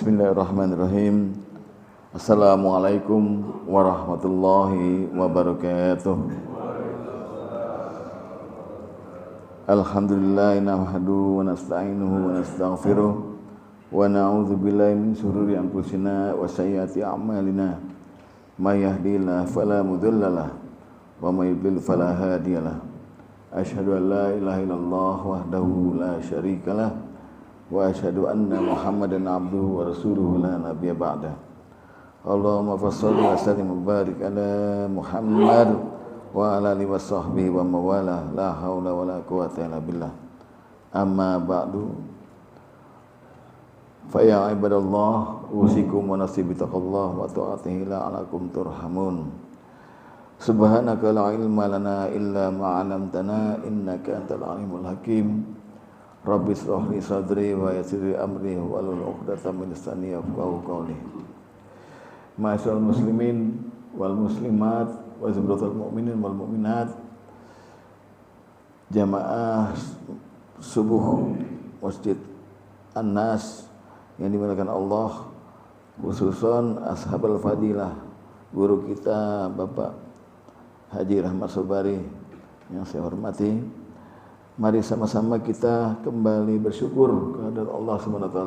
Bismillahirrahmanirrahim. Assalamualaikum warahmatullahi wabarakatuh. Alhamdulillah nahmaduhu wa nasta'inuhu wa nastaghfiruh wa na'udzu billahi min shururi anfusina wa sayyiati a'malina. May yahdihillahu fala mudhillalah wa may yudlil fala hadiyalah. Asyhadu an la ilaha illallah wahdahu la syarikalah wa asyhadu anna Muhammadan abduhu wa rasuluhu la nabiyya ba'da. Allahumma fassalli wa sallim wa barik ala Muhammad wa ala alihi wa sahbihi wa mawala la haula wa la quwwata illa billah. Amma ba'du. Fa ya ibadallah usikum wa nafsi bi taqwallah wa ta'atihi la'alakum turhamun. Subhanaka la ilma lana illa ma 'allamtana innaka antal alimul hakim. Rabbi shrah li sadri wa yassir li amri wahlul 'uqdatam min lisani yafqahu qawli. Ma'asyiral muslimin wal muslimat wa zumratul mu'minin wal mu'minat, jamaah subuh Masjid An-Nas yang dimuliakan Allah, khususan ashabul fadilah, guru kita Bapak Haji Rahmat Sobari yang saya hormati. Mari sama-sama kita kembali bersyukur kepada Allah SWT,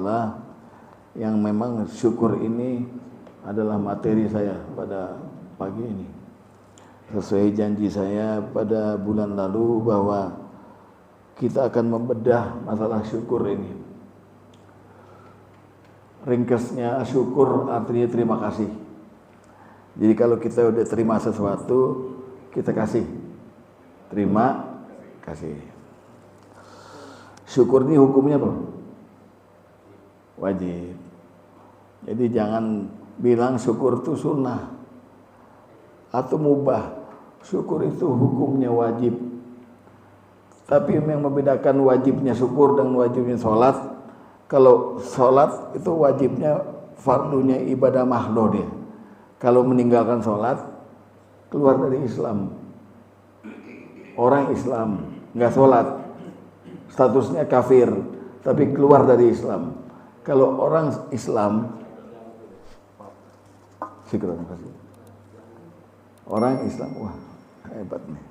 yang memang syukur ini adalah materi saya pada pagi ini. Sesuai janji saya pada bulan lalu bahwa kita akan membedah masalah syukur ini. Ringkasnya syukur artinya terima kasih. Jadi kalau kita udah terima sesuatu, kita kasih. Terima kasih. Syukur ini hukumnya apa? Wajib. Jadi jangan bilang syukur itu sunnah atau mubah. Syukur itu hukumnya wajib. Tapi yang membedakan wajibnya syukur dan wajibnya sholat, kalau sholat itu wajibnya fardunya ibadah mahdoh dia. Kalau meninggalkan sholat, keluar dari Islam. Orang Islam nggak sholat, statusnya kafir, tapi keluar dari Islam. Kalau orang Islam, orang Islam, wah hebat nih.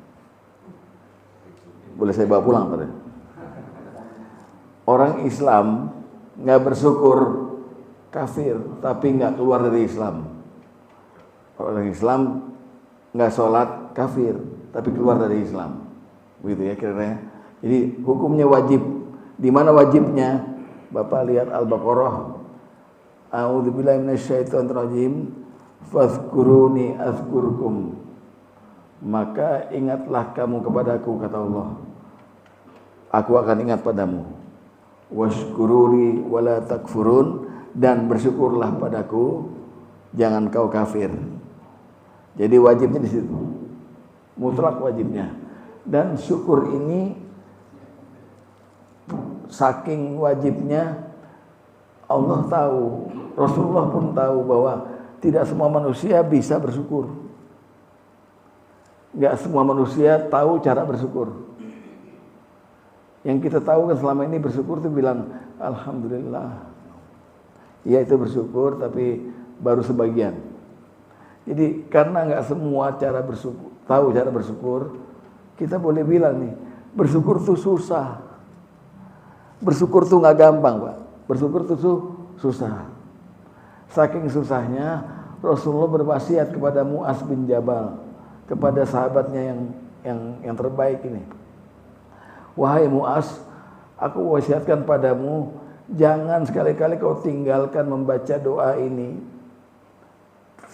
Boleh saya bawa pulang tadi. Orang Islam nggak bersyukur, kafir, tapi nggak keluar dari Islam. Orang Islam nggak sholat, kafir, tapi keluar dari Islam. Begitu ya kira-kira. Jadi hukumnya wajib. Di mana wajibnya? Bapak lihat Al-Baqarah. A'udzubillahi minasyaitonir rajim. Fadhkuruni azkurkum. Maka ingatlah kamu kepadaku, kata Allah. Aku akan ingat padamu. Washkuruni wala takfurun, dan bersyukurlah padaku, jangan kau kafir. Jadi wajibnya di situ. Mutlak wajibnya. Dan syukur ini saking wajibnya, Allah tahu, Rasulullah pun tahu bahwa tidak semua manusia bisa bersyukur. Enggak semua manusia tahu cara bersyukur. Yang kita tahu kan selama ini bersyukur itu bilang alhamdulillah. Ya itu bersyukur, tapi baru sebagian. Jadi karena enggak semua cara bersyukur, tahu cara bersyukur, kita boleh bilang nih, bersyukur itu susah. Bersyukur tuh nggak gampang, Pak. Bersyukur tuh susah. Saking susahnya, Rasulullah berwasiat kepada Mu'az bin Jabal, kepada sahabatnya yang terbaik ini. Wahai Mu'az, aku wasiatkan padamu, jangan sekali-kali kau tinggalkan membaca doa ini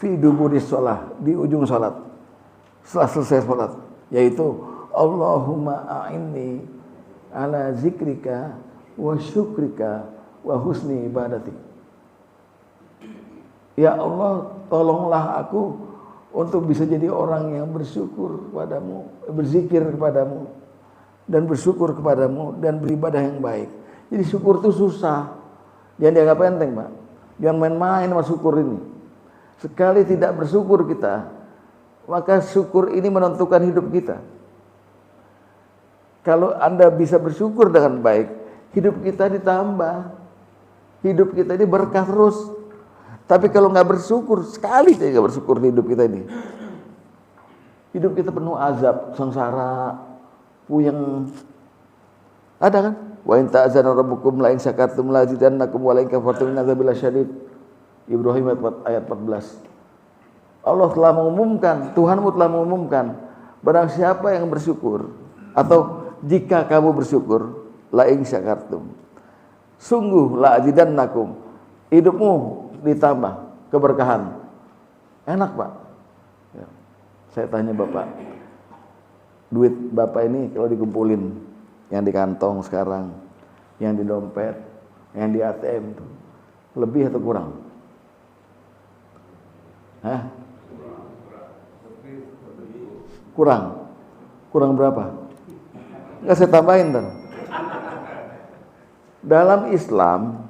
fi duburis shalah, di ujung salat. Setelah selesai salat, yaitu Allahumma a'inni ala zikrika wa syukrika wa husni ibadati. Ya Allah, tolonglah aku untuk bisa jadi orang yang bersyukur kepadamu, berzikir kepadamu, dan bersyukur kepadamu, dan beribadah yang baik. Jadi syukur itu susah. Jangan dianggap enteng, Pak. Jangan main-main sama syukur ini. Sekali tidak bersyukur kita, maka syukur ini menentukan hidup kita. Kalau Anda bisa bersyukur dengan baik, hidup kita ditambah. hidup kita ini berkah terus. Tapi kalau nggak bersyukur, sekali saja nggak bersyukur di hidup kita ini, hidup kita penuh azab, sengsara, puyeng. Ada kan? Wa in ta'adzana rabbukum la in syakartum la azidannakum wa la in kafartum inna adzabi lasyadid. Ibrahim ayat 14. Allah telah mengumumkan, Tuhanmu telah mengumumkan, barang siapa yang bersyukur atau jika kamu bersyukur, la in syakartum, sungguh la azidannakum, hidupmu ditambah keberkahan. Enak Pak. Ya. Saya tanya Bapak, duit Bapak ini kalau dikumpulin, yang di kantong sekarang, yang di dompet, yang di ATM, lebih atau kurang? Hah? Kurang. Kurang berapa? Enggak, saya tambahin ntar. Dalam Islam,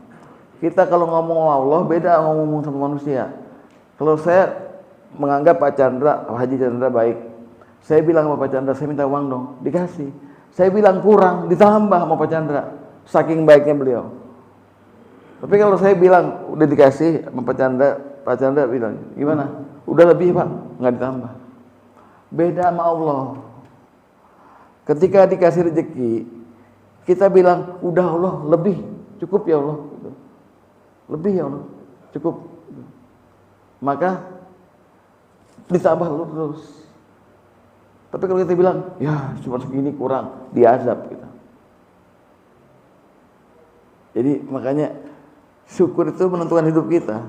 kita kalau ngomong Allah beda ngomong sama manusia. Kalau saya menganggap Pak Chandra, Haji Chandra baik, saya bilang sama Pak Chandra, saya minta uang dong, dikasih. Saya bilang kurang, ditambah sama Pak Chandra, saking baiknya beliau. Tapi kalau saya bilang udah dikasih sama Pak Chandra bilang, gimana? Udah lebih Pak, nggak ditambah. Beda sama Allah. Ketika dikasih rezeki, kita bilang, udah Allah, lebih, cukup ya Allah. Lebih ya Allah, cukup. Maka ditambah terus. Tapi kalau kita bilang, ya cuma segini kurang, diazab kita. Jadi makanya syukur itu menentukan hidup kita.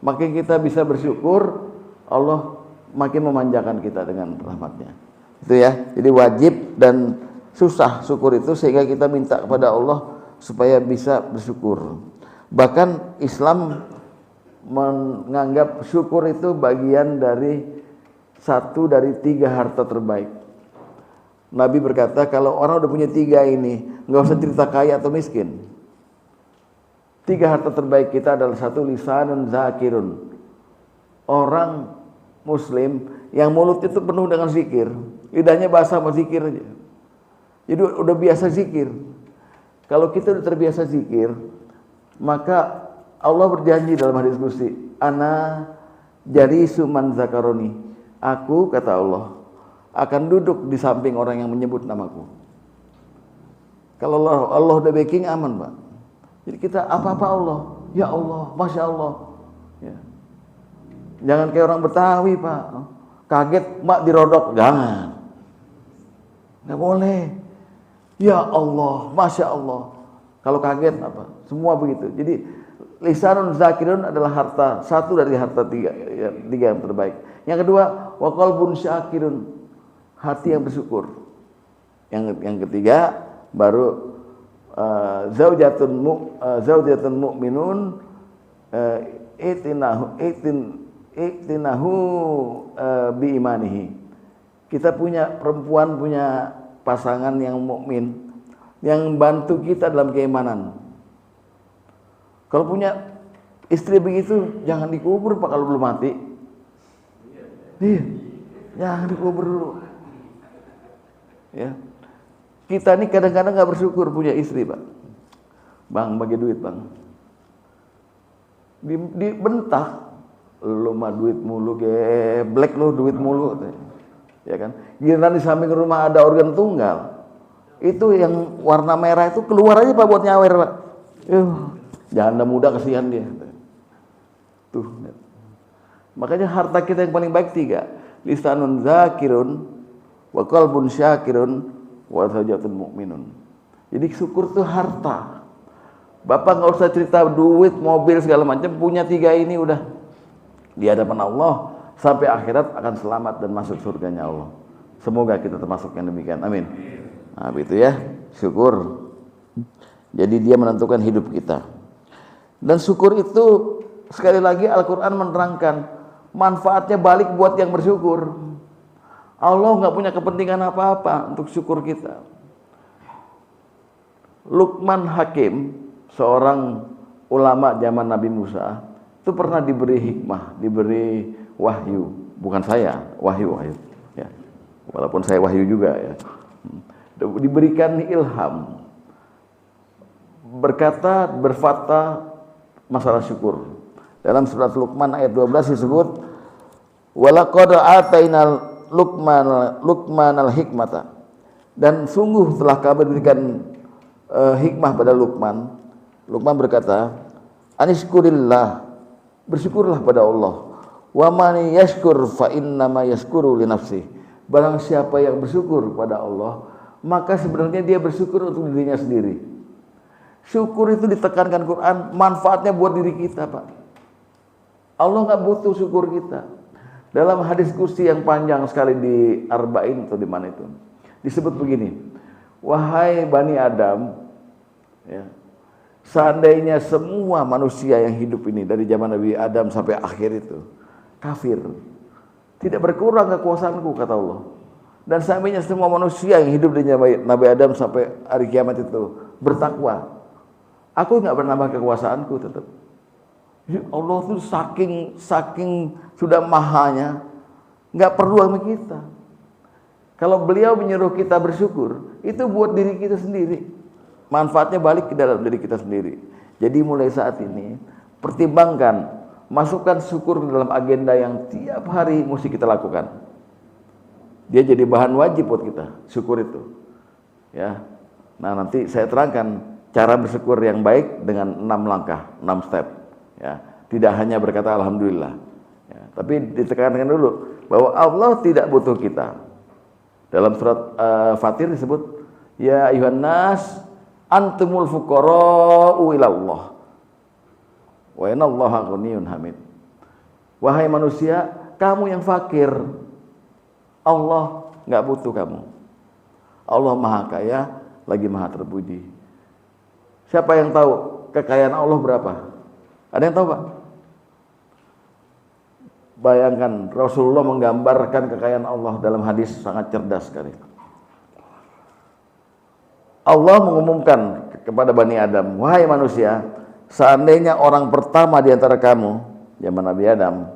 Makin kita bisa bersyukur, Allah makin memanjakan kita dengan rahmatnya. Itu ya. Jadi wajib dan susah syukur itu, sehingga kita minta kepada Allah supaya bisa bersyukur. Bahkan Islam menganggap syukur itu bagian dari 1 dari 3 harta terbaik. Nabi berkata, kalau orang udah punya 3 ini, nggak usah cerita kaya atau miskin. 3 harta terbaik kita adalah 1, lisanun zakirun. Orang Muslim yang mulut itu penuh dengan zikir, lidahnya basah sama zikir aja. Jadi udah biasa zikir. Kalau kita udah terbiasa zikir, maka Allah berjanji dalam hadis qudsi, ana jalisu man zakaroni. Aku, kata Allah, akan duduk di samping orang yang menyebut namaku. Kalau Allah udah backing, aman Pak. Jadi kita apa-apa Allah, ya Allah, Masya Allah. Ya. Jangan kayak orang Betawi Pak, kaget mak dirodok, jangan. Nggak boleh. Ya Allah, Masya Allah. Kalau kaget apa? Semua begitu. Jadi lisanun zakirun adalah harta, 1 dari harta 3 yang terbaik. Yang kedua, wa qalbun syakirun, hati yang bersyukur. Yang ketiga baru zaujatun mu'minun itinahu bi imanihi. Kita punya perempuan, punya pasangan yang mukmin, yang bantu kita dalam keimanan. Kalau punya istri begitu, jangan dikubur Pak kalau belum mati. Iya, jangan dikubur dulu. Ya, kita ini kadang-kadang nggak bersyukur punya istri Pak. Bang, bagi duit Bang. Dibentak, lu mah duit mulu, geblek lu duit mulu. Ya kan? Giliran di samping rumah ada organ tunggal, itu yang warna merah itu keluar aja Pak buat nyawer Pak. Janda muda kasihan dia. Tuh. Makanya harta kita yang paling baik 3. Lisanun zakirun, wa qalbun syakirun, wa zaujatun mu'minun. Jadi syukur itu harta. Bapak nggak usah cerita duit, mobil segala macam, punya 3 ini udah di hadapan Allah sampai akhirat akan selamat dan masuk surganya Allah. Semoga kita termasuk yang demikian. Amin. Nah, itu ya, syukur. Jadi dia menentukan hidup kita. Dan syukur itu sekali lagi Al-Quran menerangkan manfaatnya balik buat yang bersyukur. Allah nggak punya kepentingan apa-apa untuk syukur kita. Luqman Hakim, seorang ulama zaman Nabi Musa, itu pernah diberi hikmah, diberi wahyu. Bukan saya, wahyu. Ya. Walaupun saya wahyu juga ya. Diberikan ilham. berkata masalah syukur. Dalam surat Luqman ayat 12 disebut walaqad atainal Luqmanal hikmata, dan sungguh telah kami berikan hikmah pada Luqman. Luqman berkata, anishkurillah, bersyukurlah pada Allah. Wa man yashkur fa innama yashkuru li nafsih. Barang siapa yang bersyukur pada Allah, maka sebenarnya dia bersyukur untuk dirinya sendiri. Syukur itu ditekankan Quran, manfaatnya buat diri kita, Pak. Allah nggak butuh syukur kita. Dalam hadis kursi yang panjang sekali di Arba'in atau di mana itu, disebut begini, wahai Bani Adam, ya, seandainya semua manusia yang hidup ini dari zaman Nabi Adam sampai akhir itu kafir, tidak berkurang kekuasaanku, kata Allah. Dan seandainya semua manusia yang hidup dari Nabi Adam sampai hari kiamat itu bertakwa, aku nggak bernambah kekuasaanku tetap. Allah tuh saking sudah mahanya, nggak perlu sama kita. Kalau beliau menyuruh kita bersyukur, itu buat diri kita sendiri. Manfaatnya balik ke dalam diri kita sendiri. Jadi mulai saat ini, pertimbangkan, masukkan syukur ke dalam agenda yang tiap hari mesti kita lakukan. Dia jadi bahan wajib buat kita, syukur itu. Ya. Nah, nanti saya terangkan cara bersyukur yang baik dengan 6 langkah, 6 step. Ya, tidak hanya berkata alhamdulillah, ya, tapi ditekankan dulu bahwa Allah tidak butuh kita. Dalam surat Fatir disebut, ya ayuhan nas antumul fuqara'u ilallah wa innallaha ghaniyyun hamid. Wahai manusia, kamu yang fakir, Allah nggak butuh kamu. Allah maha kaya lagi maha terpuji. Siapa yang tahu kekayaan Allah berapa? Ada yang tahu, Pak? Bayangkan Rasulullah menggambarkan kekayaan Allah dalam hadis sangat cerdas sekali. Allah mengumumkan kepada Bani Adam, wahai manusia, seandainya orang pertama di antara kamu, zaman Nabi Adam,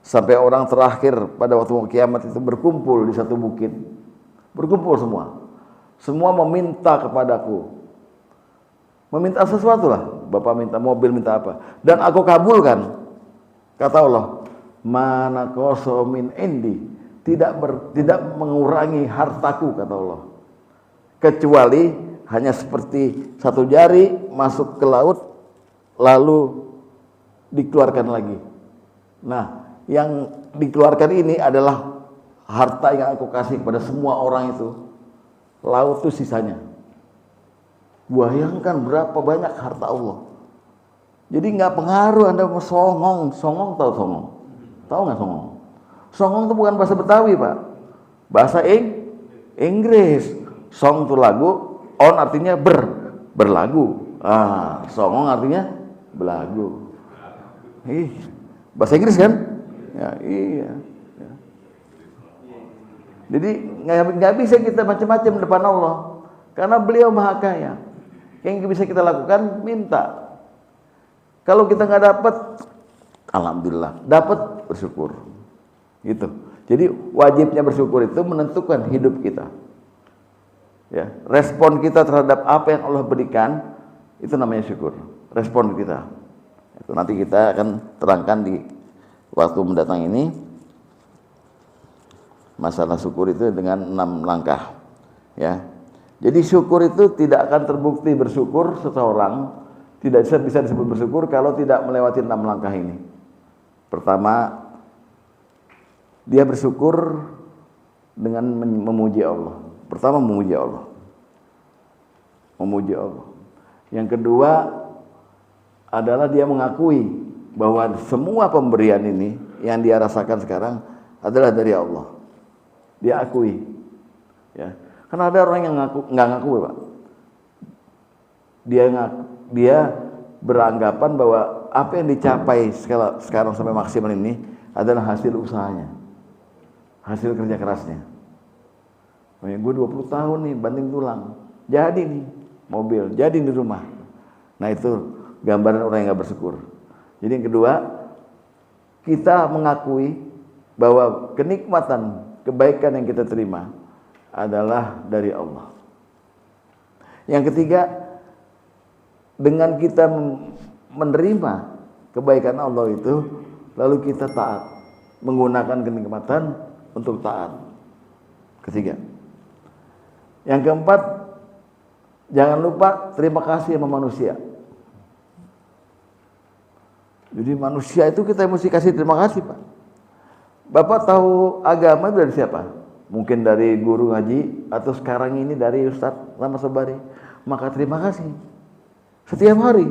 sampai orang terakhir pada waktu kiamat itu berkumpul di satu bukit, berkumpul semua meminta kepadaku, meminta sesuatu lah. Bapak minta mobil, minta apa, dan aku kabulkan. Kata Allah, mana koso min indi, tidak mengurangi hartaku, kata Allah, kecuali hanya seperti satu jari masuk ke laut lalu dikeluarkan lagi. Nah, yang dikeluarkan ini adalah harta yang aku kasih kepada semua orang itu. Laut itu sisanya. Bayangkan berapa banyak harta Allah. Jadi nggak pengaruh Anda mau songong. Songong tahu songong? Tahu nggak songong? Songong itu bukan bahasa Betawi, Pak. Bahasa Inggris. Song itu lagu, on artinya berlagu. Songong artinya belagu. Bahasa Inggris kan? Ya, iya. Ya. Jadi nggak bisa kita macam-macam depan Allah, karena beliau maha kaya. Yang bisa kita lakukan, minta. Kalau kita nggak dapat, alhamdulillah. Dapat, bersyukur. Gitu. Jadi wajibnya bersyukur itu menentukan hidup kita. Ya, respon kita terhadap apa yang Allah berikan, itu namanya syukur. Respon kita. Itu nanti kita akan terangkan di waktu mendatang ini. Masalah syukur itu dengan 6 langkah. Ya. Jadi syukur itu tidak akan terbukti bersyukur seseorang, tidak bisa disebut bersyukur kalau tidak melewati 6 langkah ini. Pertama, dia bersyukur dengan memuji Allah. Pertama, memuji Allah. Memuji Allah. Yang kedua adalah dia mengakui bahwa semua pemberian ini yang dia rasakan sekarang adalah dari Allah. Dia akui. Ya. Karena ada orang yang nggak ngaku, Pak. Dia beranggapan bahwa apa yang dicapai sekarang sampai maksimal ini adalah hasil usahanya, hasil kerja kerasnya. Gue 20 tahun nih banting tulang, jadi nih mobil, jadi di rumah. Nah itu gambaran orang yang nggak bersyukur. Jadi yang kedua, kita mengakui bahwa kenikmatan, kebaikan yang kita terima adalah dari Allah. Yang ketiga, dengan kita menerima kebaikan Allah itu, lalu kita taat, menggunakan kenikmatan untuk taat. Ketiga. Yang keempat, jangan lupa terima kasih sama manusia. Jadi manusia itu kita mesti kasih terima kasih, Pak. Bapak tahu agama dari siapa? Mungkin dari guru ngaji, atau sekarang ini dari Ustadz Lama Sobari. Maka terima kasih setiap hari.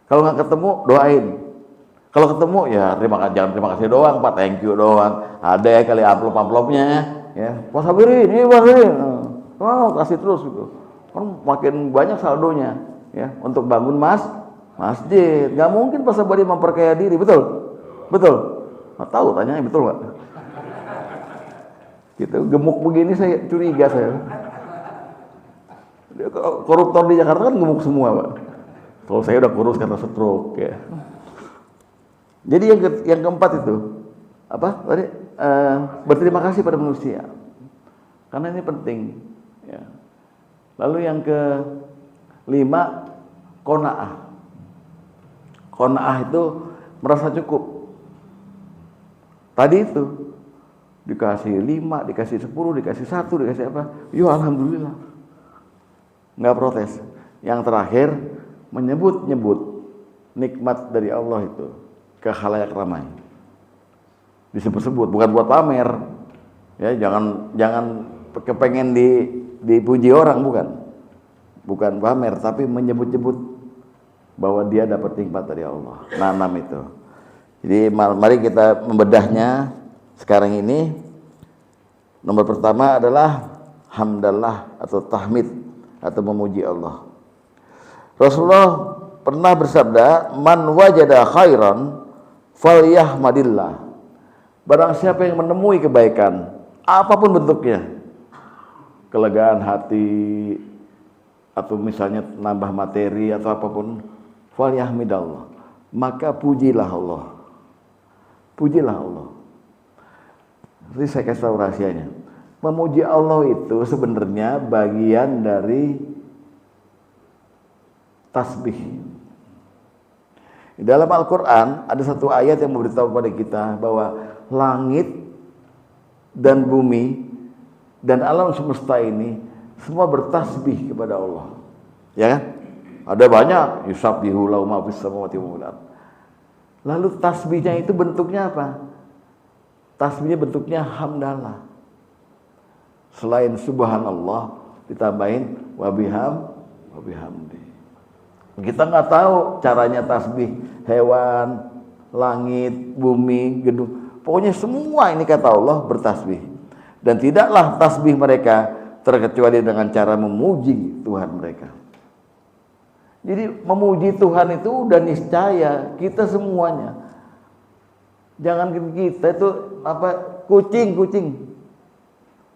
Kalau nggak ketemu, doain. Kalau ketemu, ya jangan terima kasih doang, Pak, thank you doang. Ada ya kali amplop-amplopnya, ya. Pak Sabirin, ini Pak Sabirin. Oh, kasih terus gitu. Kan makin banyak saldonya, ya, untuk bangun masjid. Nggak mungkin Pak Sabirin memperkaya diri, betul? Betul? Nggak tahu, tanyanya betul nggak? Gitu, gemuk begini saya curiga saya. Koruptor di Jakarta kan gemuk semua, Pak. Kalau saya udah kurus karena stroke, ya. Jadi yang keempat itu apa? Tadi berterima kasih pada manusia, karena ini penting. Ya. Lalu yang kelima, qanaah. Qanaah itu merasa cukup. Tadi itu dikasih 5, dikasih 10, dikasih 1, dikasih apa? Yo alhamdulillah. Nggak protes. Yang terakhir menyebut-nyebut nikmat dari Allah itu ke khalayak ramai. Disebut-sebut, bukan buat pamer. Ya, jangan kepengen dipuji orang, bukan. Bukan pamer, tapi menyebut-nyebut bahwa dia dapat nikmat dari Allah. Nanam itu. Jadi mari kita membedahnya sekarang ini. Nomor pertama adalah hamdallah atau tahmid atau memuji Allah. Rasulullah pernah bersabda, man wajada khairan falyahmadillah. Barang siapa yang menemui kebaikan, apapun bentuknya, kelegaan hati atau misalnya nambah materi atau apapun, falyahmidallah, maka pujilah Allah. Pujilah Allah. Jadi saya kasih tahu rahasianya. Memuji Allah itu sebenarnya bagian dari tasbih. Di dalam Al-Quran ada satu ayat yang memberitahu kepada kita bahwa langit dan bumi dan alam semesta ini semua bertasbih kepada Allah. Ya kan? Ada banyak, yusabbihu lahu ma fis samawati wa fil ardh. Lalu tasbihnya itu bentuknya apa? Tasbihnya bentuknya hamdalah. Selain subhanallah ditambahin wa bihamdi. Kita nggak tahu caranya tasbih hewan, langit, bumi, gedung. Pokoknya semua ini kata Allah bertasbih. Dan tidaklah tasbih mereka terkecuali dengan cara memuji Tuhan mereka. Jadi memuji Tuhan itu udah niscaya kita semuanya. Jangan kita itu apa kucing.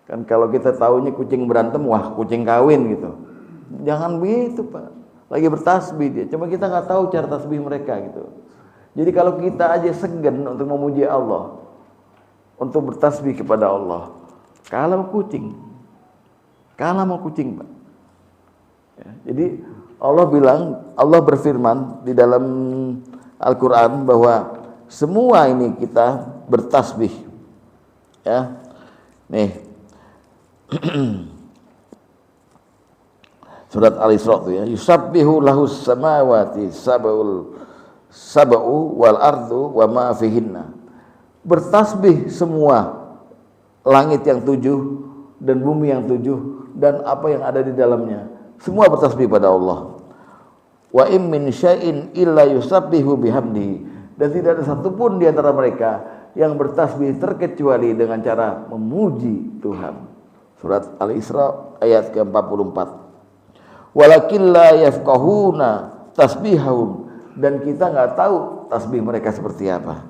Kan kalau kita tahunya kucing berantem, wah kucing kawin gitu. Jangan begitu, Pak. Lagi bertasbih dia. Cuma kita nggak tahu cara tasbih mereka gitu. Jadi kalau kita aja segan untuk memuji Allah, untuk bertasbih kepada Allah, kalah sama kucing, Pak. Ya, jadi Allah berfirman di dalam Al-Quran bahwa semua ini kita bertasbih. Ya, nih surat Al-Isra itu ya, yusabbihu lahus samawati sab'u wal ardu wa ma fihinna. Bertasbih semua langit yang 7 dan bumi yang 7 dan apa yang ada di dalamnya. Semua bertasbih pada Allah. Wa im min syai'in illa yusabbihu bihamdihi. Dan tidak ada satupun di antara mereka yang bertasbih terkecuali dengan cara memuji Tuhan. Surat Al-Isra ayat ke-44. Walakin la yafqahuna tasbihahum, dan kita nggak tahu tasbih mereka seperti apa.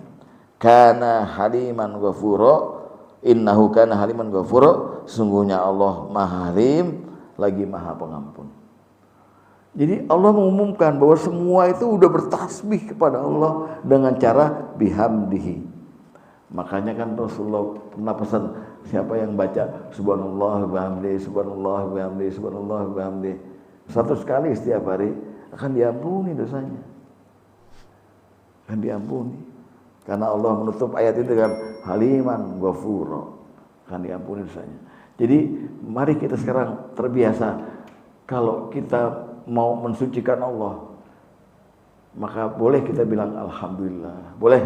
Kana haliman ghafura, innahu kana haliman ghafura, sungguhnya Allah Maha Halim lagi Maha Pengampun. Jadi Allah mengumumkan bahwa semua itu udah bertasbih kepada Allah dengan cara bihamdihi. Makanya kan Rasulullah pernah pesan, siapa yang baca subhanallah bihamdihi, subhanallah bihamdihi, subhanallah bihamdihi 100 kali setiap hari, akan diampuni dosanya. Akan diampuni. Karena Allah menutup ayat itu dengan haliman ghafura, akan diampuni dosanya. Jadi mari kita sekarang terbiasa kalau kita mau mensucikan Allah, maka boleh kita bilang alhamdulillah. Boleh.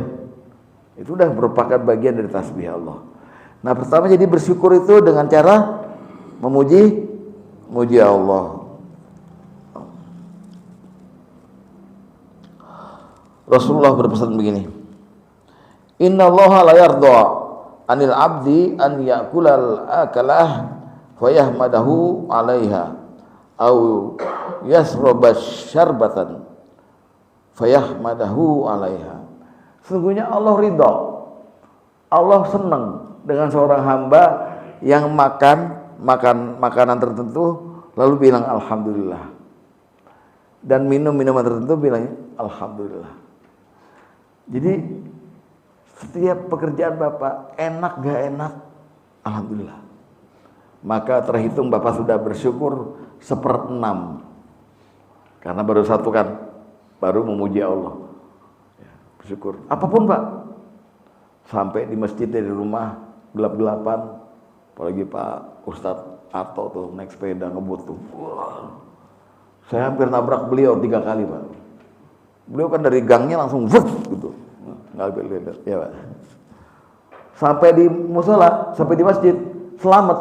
Itu udah merupakan bagian dari tasbih Allah. Nah, pertama jadi bersyukur itu dengan cara memuji Allah. Rasulullah berpesan begini, innallaha la yardha anil abdi an ya'kulal akalah fayahmadahu 'alaiha au yasraba syarbatan fayahmadahu 'alaiha. Sesungguhnya Allah ridha, Allah senang dengan seorang hamba yang makan makanan tertentu lalu bilang alhamdulillah, dan minum minuman tertentu bilang alhamdulillah. Jadi setiap pekerjaan Bapak enak gak enak, alhamdulillah. Maka terhitung Bapak sudah bersyukur 1/6. Karena baru satu kan, baru memuji Allah. Ya, bersyukur. Apapun Pak. Sampai di masjid dari rumah gelap-gelapan, apalagi Pak Ustadz Ato tuh naik sepeda ngebut tuh. Wah. Saya hampir nabrak beliau 3 kali Pak. Beliau kan dari gangnya langsung wuf gitu. Nggak lihat, ya Pak. Sampai di musola, sampai di masjid, selamat.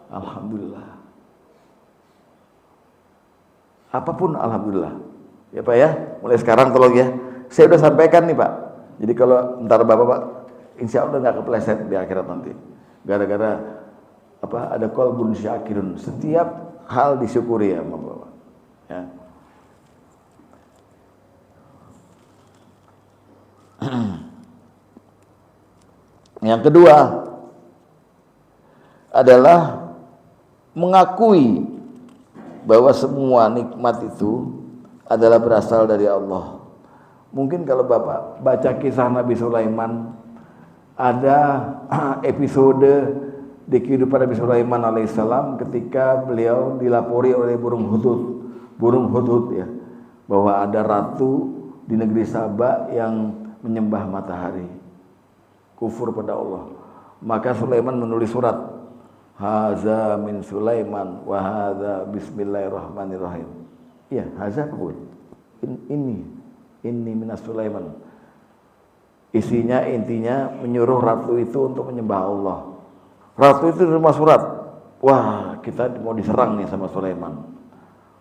Alhamdulillah. Apapun alhamdulillah. Ya Pak ya, mulai sekarang tolong ya. Saya udah sampaikan nih Pak. Jadi kalau ntar Bapak insya Allah nggak kepleset di akhirat nanti. Gara-gara ada qalbun syakirun. Setiap hal disyukuri ya Bapak. Ya. Yang kedua adalah mengakui bahwa semua nikmat itu adalah berasal dari Allah. Mungkin kalau Bapak baca kisah Nabi Sulaiman, ada episode di kehidupan Nabi Sulaiman alaihissalam ketika beliau dilapori oleh burung hudhud ya, bahwa ada ratu di negeri Saba yang menyembah matahari, kufur pada Allah. Maka Sulaiman menulis surat, haza min Sulaiman wa hadza bismillahirrahmanirrahim. Iya, haza pun ini minas Sulaiman. Isinya intinya menyuruh ratu itu untuk menyembah Allah. Ratu itu terima surat, wah kita mau diserang nih sama Sulaiman.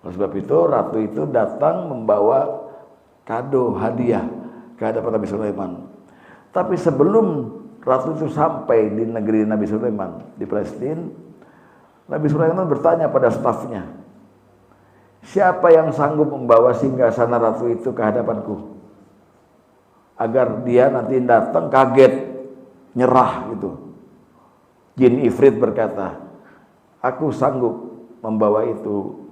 Oleh sebab itu ratu itu datang membawa kado hadiah ke hadapan Nabi Sulaiman. Tapi sebelum ratu itu sampai di negeri Nabi Sulaiman di Palestina, Nabi Sulaiman bertanya pada stafnya, siapa yang sanggup membawa singgasana ratu itu ke hadapanku, agar dia nanti datang kaget, nyerah gitu. Jin Ifrit berkata, aku sanggup membawa itu,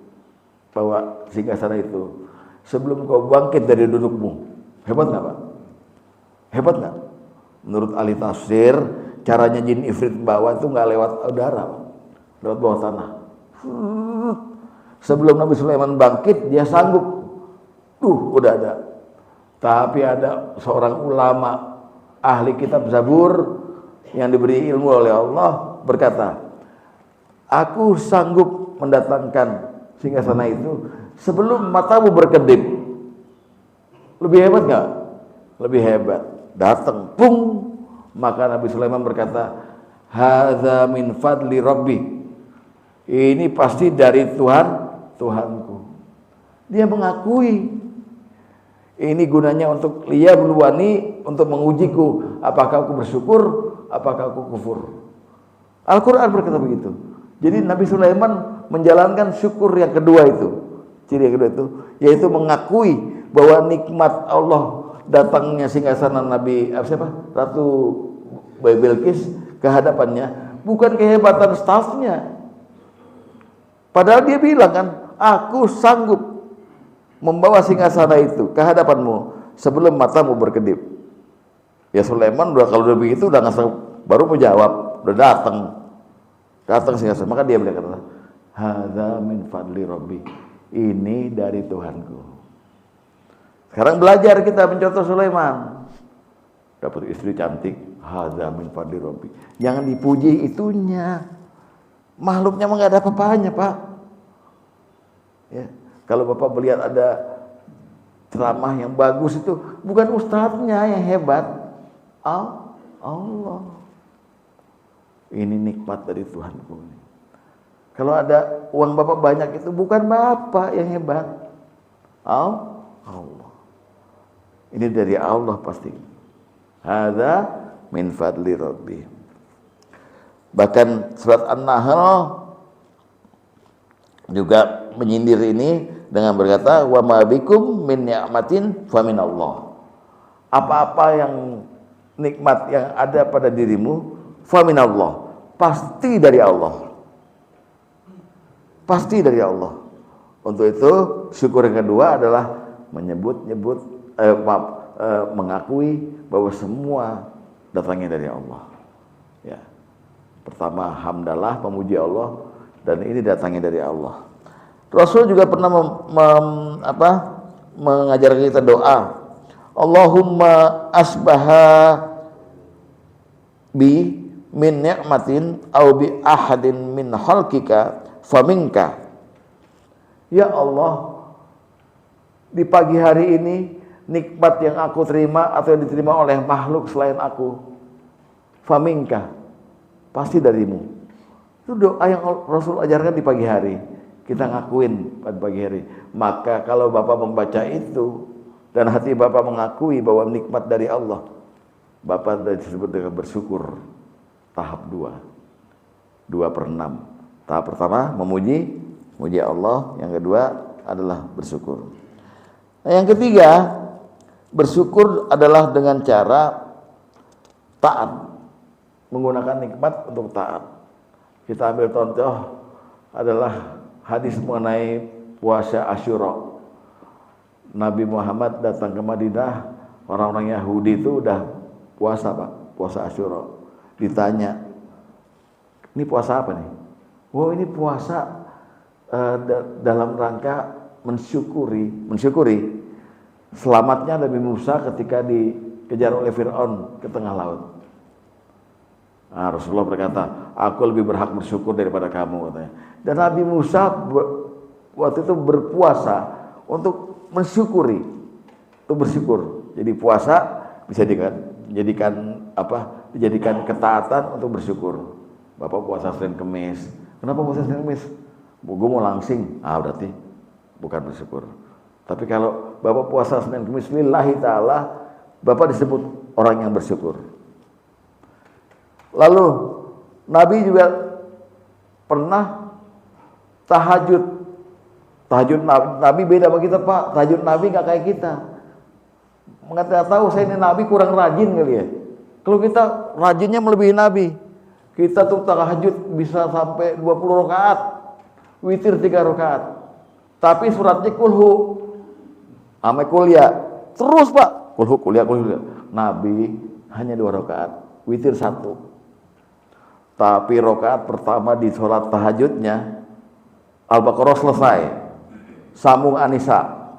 bawa singgasana itu sebelum kau bangkit dari dudukmu. Hebat nggak Pak? Hebat nggak? Menurut ahli tafsir, caranya Jin Ifrit bawa itu nggak lewat udara, lewat bawah tanah. Sebelum Nabi Sulaiman bangkit, dia sanggup. Udah ada. Tapi ada seorang ulama ahli kitab Zabur yang diberi ilmu oleh Allah berkata, aku sanggup mendatangkan singgasana itu sebelum matamu berkedip. Lebih hebat nggak? Lebih hebat. Datang, pung. Maka Nabi Sulaiman berkata, hadza min fadli rabbi. Ini pasti dari Tuhanku. Dia mengakui. Ini gunanya untuk liyabluwani, untuk mengujiku, apakah aku bersyukur, apakah aku kufur. Al-Quran berkata begitu. Jadi Nabi Sulaiman menjalankan syukur yang kedua itu. Ciri yang kedua itu, yaitu mengakui bahwa nikmat Allah datangnya singgasana Nabi Ratu Bilqis ke hadapannya bukan kehebatan stafnya. Padahal dia bilang kan, aku sanggup membawa singgasana itu ke hadapanmu sebelum matamu berkedip. Ya Sulaiman kalau udah begitu udah nggak baru menjawab, udah datang singgasana. Maka dia bilang kata, hadza min fadli rabbi. Ini dari Tuhanku. Sekarang belajar kita mencontoh Sulaiman. Dapat istri cantik, hadza min fadli rabbi. Jangan dipuji itunya. Makhluknya mah enggak ada apa-apanya, Pak. Ya. Kalau Bapak melihat ada ceramah yang bagus itu bukan ustadznya yang hebat. Allah. Ini nikmat dari Tuhanku. Kalau ada uang Bapak banyak itu bukan Bapak yang hebat. Allah. Ini dari Allah pasti. Hadza min fadli rabbi. Bahkan surat An-Nahl juga menyindir ini dengan berkata, wa ma bikum min ni'matin fa min Allah. Apa-apa yang nikmat yang ada pada dirimu fa min Allah, pasti dari Allah. Pasti dari Allah. Untuk itu syukur yang kedua adalah mengakui bahwa semua datangnya dari Allah. Ya. Pertama hamdalah, memuji Allah, dan ini datangnya dari Allah. Rasul juga pernah mengajarkan kita doa. Allahumma asbaha bi min ni'matin au bi ahadin min khalqika faminka. Ya Allah, di pagi hari ini nikmat yang aku terima atau yang diterima oleh makhluk selain aku, faminka, pasti darimu. Itu doa yang Rasul ajarkan di pagi hari. Kita ngakuin pada pagi hari. Maka kalau Bapak membaca itu dan hati Bapak mengakui bahwa nikmat dari Allah, Bapak disebut dengan bersyukur. Tahap 2 2/6. Tahap pertama memuji Allah, yang kedua adalah bersyukur. Nah, yang ketiga, bersyukur adalah dengan cara taat, menggunakan nikmat untuk taat. Kita ambil contoh adalah hadis mengenai puasa Asyura. Nabi Muhammad datang ke Madinah, orang-orang Yahudi itu udah puasa, Pak, puasa Asyura. Ditanya, ini puasa apa nih? Wow, ini puasa dalam rangka mensyukuri selamatnya Nabi Musa ketika dikejar oleh Fir'aun ke tengah laut. Nah, Rasulullah berkata, aku lebih berhak bersyukur daripada kamu, katanya. Dan Nabi Musa waktu itu berpuasa untuk mensyukuri, untuk bersyukur. Jadi puasa bisa dijadikan ketaatan untuk bersyukur. Bapak puasa Senin Kemis. Kenapa puasa Senin Kemis? Gue mau langsing. Berarti bukan bersyukur. Tapi kalau Bapak puasa Senin Kemis lillahi ta'ala, Bapak disebut orang yang bersyukur. Lalu Nabi juga pernah tahajud. Tahajud Nabi beda sama kita, Pak. Tahajud Nabi gak kayak kita. Nggak tahu saya ini Nabi kurang rajin kali ya. Kalau kita rajinnya melebihi Nabi. Kita tuh tahajud bisa sampai 20 rakaat. Witir 3 rakaat. Tapi suratnya kulhu. Ame kuliah. Terus, Pak. Kulhu kuliah. Nabi hanya 2 rakaat. Witir 1. Tapi rakaat pertama di sholat tahajudnya Al-Baqarah selesai. Sambung An-Nisa.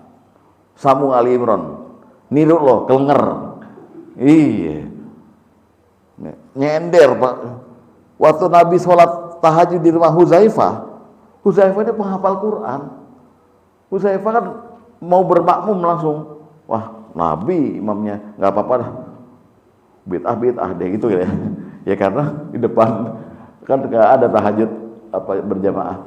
Sambung Ali Imran. Niru loh, kelenger. Iya. Nyender, Pak. Waktu Nabi sholat tahajud di rumah Huzaifah ini penghafal Quran. Huzaifah kan mau bermakmum langsung. Wah, Nabi imamnya, nggak apa-apa dah. Bid'ah deh gitu ya. Ya karena di depan kan nggak ada tahajud berjamaah.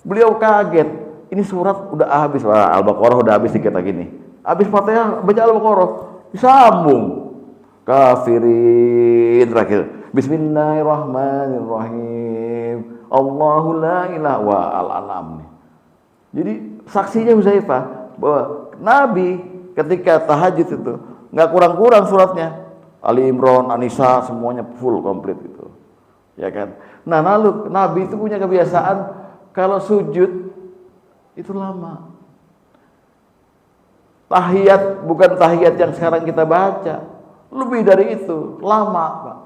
Beliau kaget. Ini surat udah habis, Al-Baqarah udah habis dikit lagi nih. Habis Fatihah baca Al-Baqarah, disambung kafirin terakhir. Bismillahirrahmanirrahim. Allahu la ilaha wa al-an'am. Jadi saksinya Huzaifah bahwa Nabi ketika tahajud itu nggak kurang-kurang suratnya. Ali Imran, An-Nisa semuanya full komplit gitu. Ya kan? Nah, lalu Nabi itu punya kebiasaan kalau sujud itu lama. Tahiyat bukan tahiyat yang sekarang kita baca. Lebih dari itu, lama, Pak.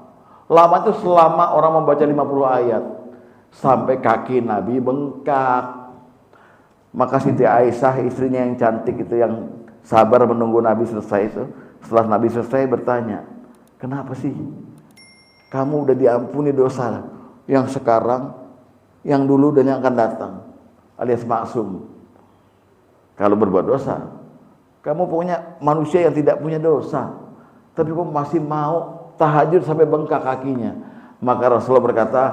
Lama itu selama orang membaca 50 ayat. Sampai kaki Nabi bengkak. Maka Siti Aisyah istrinya yang cantik itu yang sabar menunggu Nabi selesai itu. Setelah Nabi selesai bertanya, kenapa sih kamu udah diampuni dosa yang sekarang, yang dulu dan yang akan datang, alias maksum. Kalau berbuat dosa, kamu punya manusia yang tidak punya dosa, tapi kamu masih mau tahajud sampai bengkak kakinya. Maka Rasulullah berkata,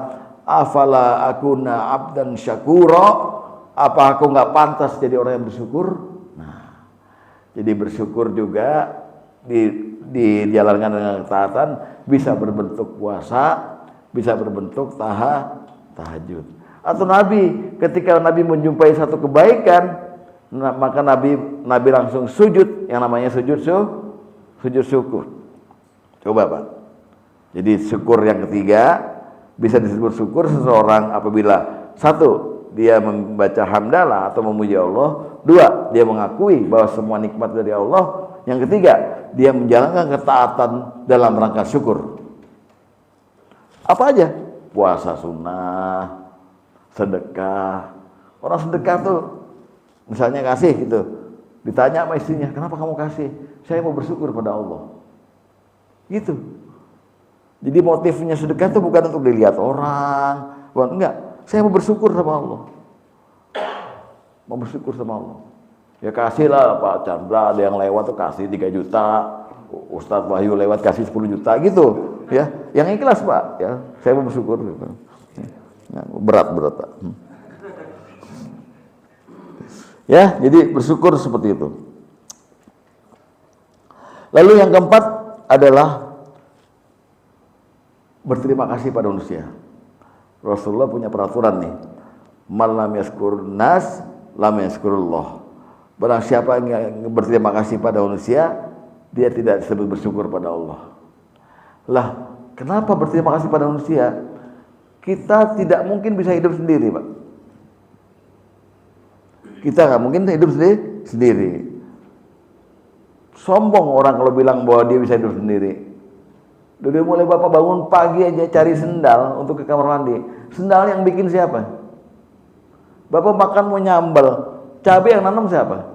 afala akuna abdan syakura, apa aku nggak pantas jadi orang yang bersyukur? Nah, jadi bersyukur juga dijalankan dengan ketaatan, bisa berbentuk puasa, bisa berbentuk tahajud. Atau Nabi, ketika Nabi menjumpai satu kebaikan, maka Nabi langsung sujud, yang namanya sujud syukur. Coba Pak. Jadi syukur yang ketiga bisa disebut syukur seseorang apabila satu, dia membaca hamdalah atau memuji Allah. Dua, dia mengakui bahwa semua nikmat dari Allah. Yang ketiga, dia menjalankan ketaatan dalam rangka syukur. Apa aja? Puasa sunnah, sedekah. Orang sedekah tuh misalnya kasih gitu, ditanya sama istrinya, kenapa kamu kasih? Saya mau bersyukur pada Allah. Gitu. Jadi motifnya sedekah itu bukan untuk dilihat orang, bukan, enggak. Saya mau bersyukur sama Allah. Mau bersyukur sama Allah. Ya kasihlah Pak Chandra, ada yang lewat tuh kasih 3 juta, Ustadz Wahyu lewat kasih 10 juta gitu, ya. Yang ikhlas Pak, ya. Saya mau bersyukur gitu. Ya, berat Pak. Ya, jadi bersyukur seperti itu. Lalu yang keempat adalah berterima kasih pada manusia. Rasulullah punya peraturan nih, man lam yaskur nas lam yaskurullah. Barang siapa yang berterima kasih pada manusia, dia tidak disebut bersyukur pada Allah. Lah, kenapa berterima kasih pada manusia? Kita tidak mungkin bisa hidup sendiri, Pak. Kita nggak mungkin hidup sendiri. Sombong orang kalau bilang bahwa dia bisa hidup sendiri. Dari mulai Bapak bangun pagi aja cari sendal untuk ke kamar mandi. Sendal yang bikin siapa? Bapak makan mau nyambel, cabai yang nanam siapa?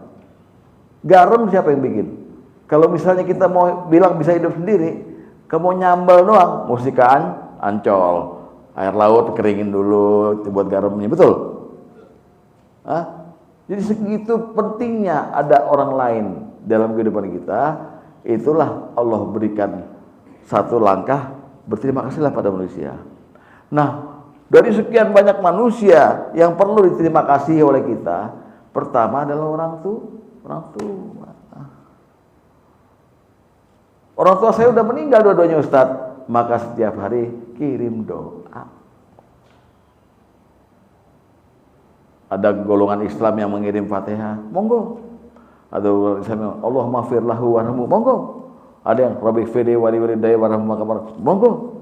Garam siapa yang bikin? Kalau misalnya kita mau bilang bisa hidup sendiri, kamu nyambel doang, mesti ke Ancol, air laut keringin dulu buat garamnya, betul? Hah? Jadi segitu pentingnya ada orang lain dalam kehidupan kita. Itulah Allah berikan satu langkah, berterima kasihlah pada manusia. Nah, dari sekian banyak manusia yang perlu diterima kasih oleh kita, pertama adalah orang tua. Orang tua saya udah meninggal dua-duanya Ustadz, maka setiap hari kirim doa. Ada golongan Islam yang mengirim Fatihah, monggo. Ada golongan Islam yang Allahumma firlahu warhamu, monggo. Ada yang Rabbi fidi wali walidayya warhamhuma kama, monggo.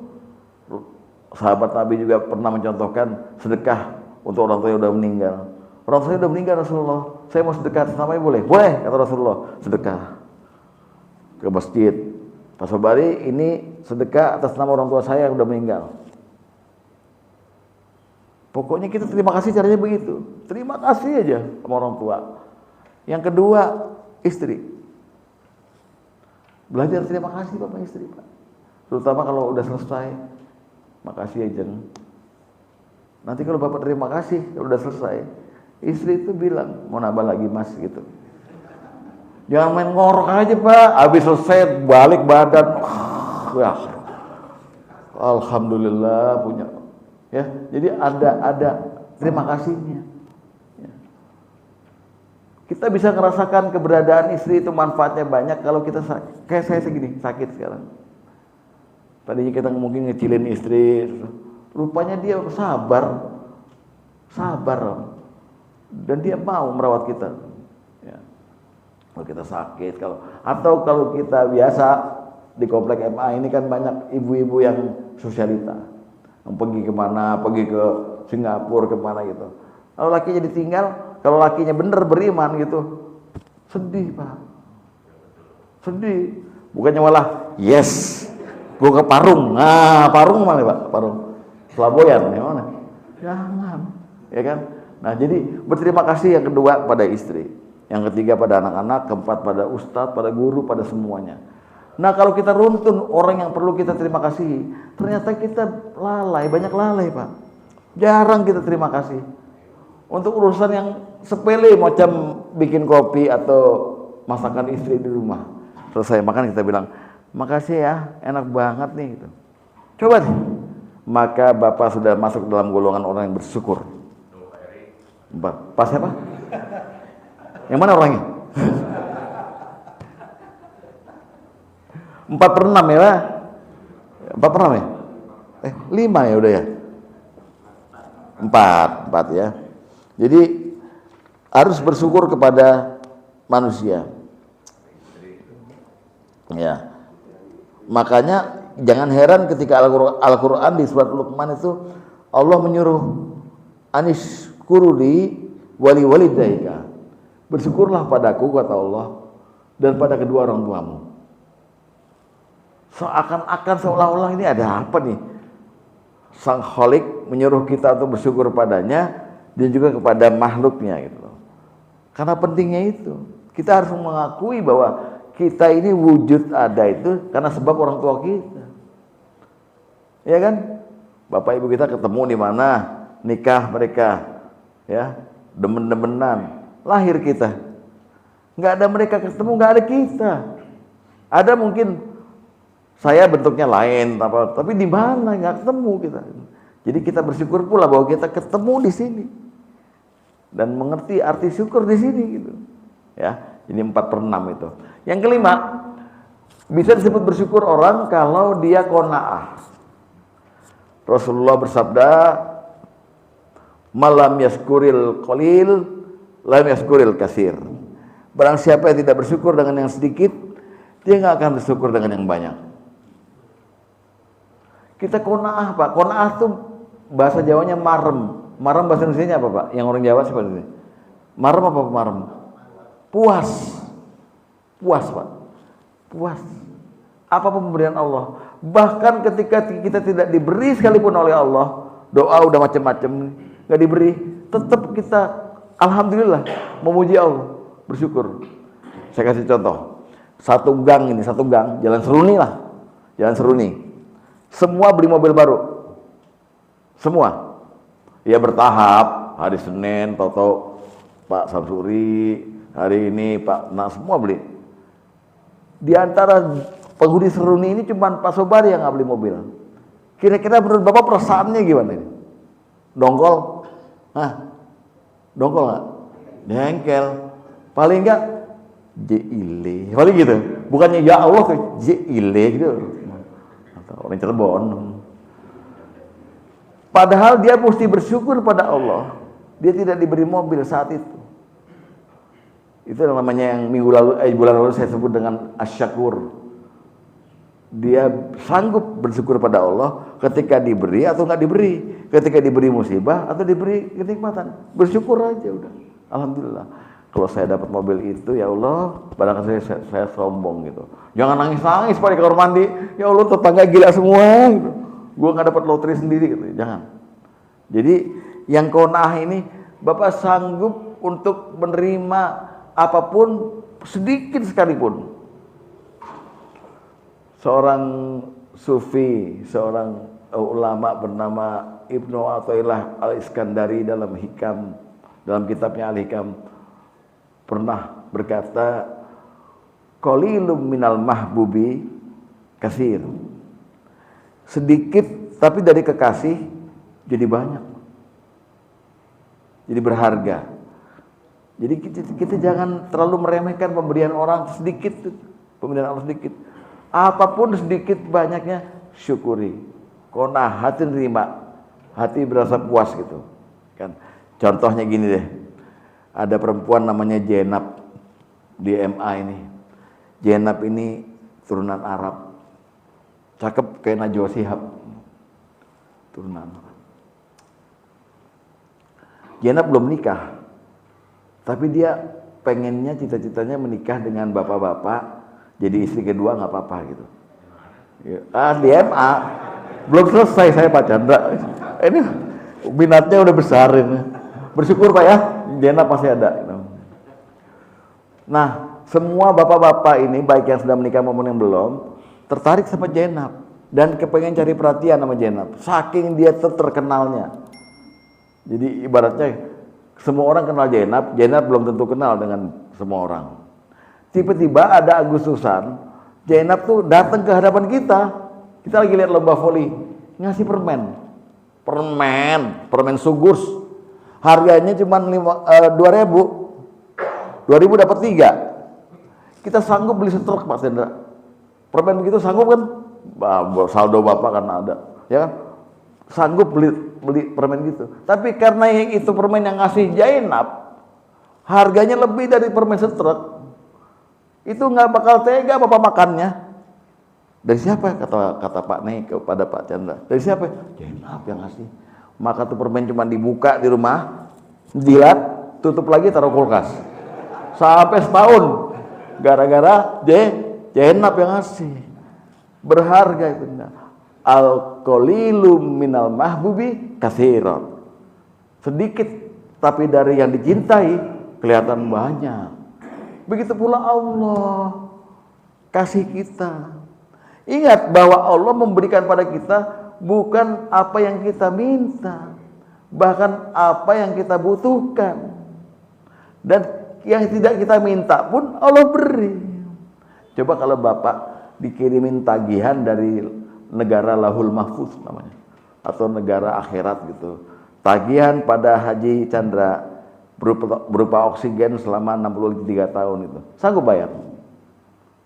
Sahabat Nabi juga pernah mencontohkan sedekah untuk orang tua yang sudah meninggal. Orang tua sudah meninggal Rasulullah, saya mau sedekah atas namanya boleh? Boleh, kata Rasulullah. Sedekah ke masjid. Pak Sobari, ini sedekah atas nama orang tua saya yang sudah meninggal. Pokoknya kita terima kasih, caranya begitu. Terima kasih aja sama orang tua. Yang kedua, istri. Belajar terima kasih Bapak istri, Pak. Terutama kalau udah selesai. Makasih ya Jeng. Nanti kalau Bapak terima kasih, kalau udah selesai, istri itu bilang, mau nambah lagi Mas gitu. Jangan main ngorok aja Pak, habis selesai balik badan. Wah, alhamdulillah punya. Ya, jadi ada terima kasihnya. Ya. Kita bisa merasakan keberadaan istri itu manfaatnya banyak kalau kita kayak saya segini sakit sekarang. Tadinya kita mungkin ngecilin istri, rupanya dia sabar, dan dia mau merawat kita. Ya. Kalau kita sakit, kalau kita biasa di komplek MA ini kan banyak ibu-ibu yang sosialita. Pergi kemana, pergi ke Singapura kemana gitu. Kalau lakinya ditinggal, kalau lakinya bener beriman gitu, sedih Pak, sedih. Bukannya malah yes, gue ke Parung. Nah, Parung mana Pak? Parung Pelaboyan, ya mana? Jangan, ya kan? Nah, jadi berterima kasih yang kedua pada istri. yang ketiga pada anak-anak, keempat pada ustadz, pada guru, pada semuanya. Nah kalau kita runtun orang yang perlu kita terima kasih, ternyata kita lalai, banyak lalai Pak. Jarang kita terima kasih. Untuk urusan yang sepele macam bikin kopi atau masakan istri di rumah, selesai makan kita bilang, makasih ya, enak banget nih gitu. Coba deh. Maka Bapak sudah masuk dalam golongan orang yang bersyukur. Pas siapa? Yang mana orangnya? 4/6 ya Pak? 4/6 ya? 5 ya udah ya? 4 ya. Jadi harus bersyukur kepada manusia. Ya. Makanya jangan heran ketika Al-Quran di surat Luqman itu Allah menyuruh anis kuruli wali walidaika, bersyukurlah padaku kata Allah dan pada kedua orang tuamu. Seakan-akan seolah-olah ini ada apa nih? Sang Khalik menyuruh kita untuk bersyukur padanya dan juga kepada makhluknya gitu. Karena pentingnya itu kita harus mengakui bahwa kita ini wujud ada itu karena sebab orang tua kita. Ya kan? Bapak ibu kita ketemu di mana? Nikah mereka. Ya, demen-demenan. Lahir kita. Enggak ada mereka ketemu, enggak ada kita. Ada mungkin saya bentuknya lain tapi di mana enggak ketemu kita. Jadi kita bersyukur pula bahwa kita ketemu di sini. Dan mengerti arti syukur di sini gitu. Ya. Ini 4/6 itu. Yang kelima, bisa disebut bersyukur orang kalau dia qanaah. Rasulullah bersabda, "Malam yaskuril qalil, lam yaskuril katsir." Barang siapa yang tidak bersyukur dengan yang sedikit, dia nggak akan bersyukur dengan yang banyak. Kita qanaah, Pak. Qanaah itu bahasa Jawanya marem. Marem bahasa Indonesianya apa, Pak? Yang orang Jawa seperti ini. Marem apa marem? Puas, Pak, puas. Apa pemberian Allah? Bahkan ketika kita tidak diberi sekalipun oleh Allah, doa udah macam-macam, nggak diberi, tetap kita alhamdulillah memuji Allah, bersyukur. Saya kasih contoh, satu gang, Jalan Seruni lah, Jalan Seruni. Semua beli mobil baru, semua. Ya bertahap, hari Senin, Toto, Pak Samsuri. Hari ini Pak, semua beli. Di antara penghuni Seruni ini cuma Pak Sobari yang nggak beli mobil. Kira-kira menurut Bapak perasaannya gimana ini? Dongkol? Dongkol nggak? Dengkel. Paling nggak jile. Paling gitu. Bukannya ya Allah ke jile gitu. Atau orang Cirebon. Padahal dia mesti bersyukur pada Allah. Dia tidak diberi mobil saat itu. Itu namanya yang bulan lalu saya sebut dengan asyakur. Dia sanggup bersyukur pada Allah ketika diberi atau nggak diberi, ketika diberi musibah atau diberi kenikmatan, bersyukur aja udah. Alhamdulillah. Kalau saya dapat mobil itu, ya Allah, barangkali saya sombong gitu. Jangan nangis-nangis pada kamar mandi. Ya Allah, tetangga gila semua gitu. Gua nggak dapat lotre sendiri gitu. Jangan. Jadi yang qanaah ini, Bapak sanggup untuk menerima apapun sedikit sekalipun. Seorang sufi, seorang ulama bernama Ibnu Athaillah Al-Iskandari dalam kitabnya Al-Hikam pernah berkata, qalilum minal mahbubi katsir. Sedikit tapi dari kekasih jadi banyak. Jadi berharga. Jadi kita jangan terlalu meremehkan pemberian orang sedikit, pemberian Allah sedikit. Apapun sedikit banyaknya syukuri. Qanaah, hati nerima, hati berasa puas gitu. Kan? Contohnya gini deh. Ada perempuan namanya Jenab di MA ini. Jenab ini turunan Arab. Cakep kayak Najwa Shihab. Turunan. Jenab belum nikah. Tapi dia pengennya, cita-citanya menikah dengan bapak-bapak, jadi istri kedua nggak apa-apa gitu. Di MA belum selesai saya Pak Chandra. Ini minatnya udah besar ini. Bersyukur Pak ya, Jenab masih ada. Nah, semua bapak-bapak ini, baik yang sudah menikah maupun yang belum, tertarik sama Zainab dan kepengen cari perhatian sama Zainab. Saking dia terkenalnya. Jadi ibaratnya semua orang kenal Zainab, Zainab belum tentu kenal dengan semua orang. Tiba-tiba ada Agustusan, Zainab tuh datang ke hadapan kita. Kita lagi lihat lomba voli, ngasih permen Sugurs. Harganya cuma 2.000. 2.000 dapat 3. Kita sanggup beli setruk Pak Sendra. Permen begitu sanggup kan? Saldo Bapak kan ada, ya kan? Sanggup beli permen gitu. Tapi karena yang itu permen yang ngasih Zainab, harganya lebih dari permen setruk. Itu nggak bakal tega Bapak makannya. Dari siapa? Kata Pak Nei kepada Pak Chandra. Dari siapa? Zainab yang ngasih. Maka tuh permen cuma dibuka di rumah, dilat, tutup lagi, taruh kulkas. Sampai setahun, gara-gara Zainab yang ngasih. Berharga itu. Al-qalilu minal mahbubi katsiran. Sedikit tapi dari yang dicintai kelihatan banyak. Begitu pula Allah kasih kita. Ingat bahwa Allah memberikan pada kita bukan apa yang kita minta, bahkan apa yang kita butuhkan. Dan yang tidak kita minta pun Allah beri. Coba kalau Bapak dikirimin tagihan dari negara Lahul Mahfuz namanya, atau negara akhirat gitu. Tagihan pada Haji Chandra berupa oksigen selama 63 tahun itu. Sanggup bayar?